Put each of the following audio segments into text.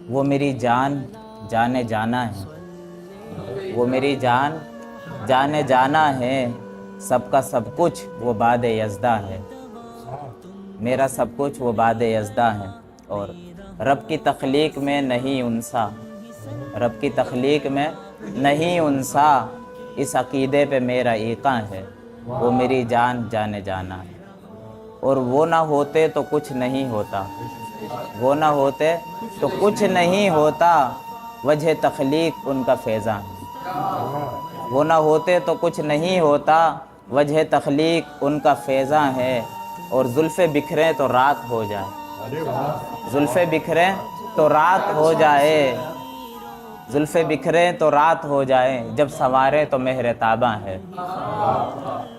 وہ میری جان جانے جانا ہے، وہ میری جان جانے جانا ہے، سب کا سب کچھ وہ باد یزداں ہے، میرا سب کچھ وہ باد یزداں ہے۔ اور رب کی تخلیق میں نہیں انسا، رب کی تخلیق میں نہیں انسا، اس عقیدے پہ میرا ایقاں ہے، وہ میری جان جانے جانا ہے۔ اور وہ نہ ہوتے تو کچھ نہیں ہوتا، وہ نہ ہوتے تو کچھ نہیں ہوتا، وجہ تخلیق ان کا فیضاں ہے۔ وہ نہ ہوتے تو کچھ نہیں ہوتا، وجہ تخلیق ان کا فیضاں ہے۔ اور زلفیں بکھریں تو رات ہو جائے، زلفیں بکھریں تو رات ہو جائے، زلفیں بکھریں تو رات ہو جائے، جب سنوارے تو مہر تاباں ہے۔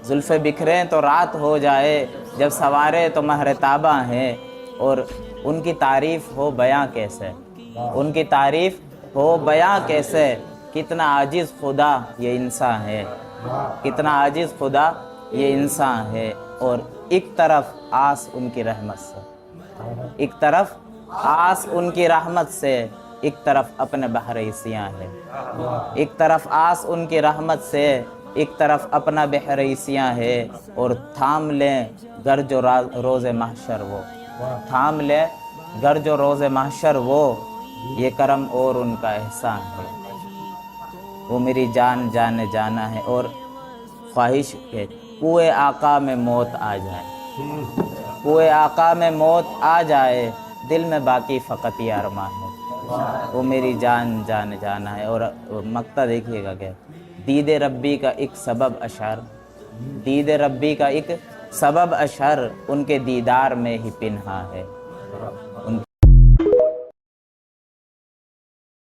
زلفیں بکھریں تو رات ہو جائے، جب سنوارے تو مہر تاباں ہے۔ اور ان کی تعریف ہو بیاں کیسے، ان کی تعریف ہو بیاں کیسے، کتنا عاجز خدا یہ انسان ہے، کتنا عاجز خدا یہ انسان ہے۔ اور ایک طرف آس ان کی رحمت سے، ایک طرف آس ان کی رحمت سے، ایک طرف اپنے بحر عصیاں ہے۔ ایک طرف آس ان کی رحمت سے، ایک طرف اپنا بحر عصیاں ہے۔ اور تھام لیں گر جو روز محشر وہ، تھام لیں گر جو روز محشر وہ، یہ کرم اور ان کا احسان ہے، وہ میری جان جانے جانا ہے۔ اور خواہش ہے کوئے آقا میں موت آ جائے، کوئے آقا میں موت آ جائے، دل میں باقی فقط یہ ارمان ہے، وہ میری جان جانے جانا ہے۔ اور مقطع دیکھیے گا کہ دید ربی کا ایک سبب اشعار، دید ربی کا ایک سبب اشعر ان کے دیدار میں ہی پنہاں ہے،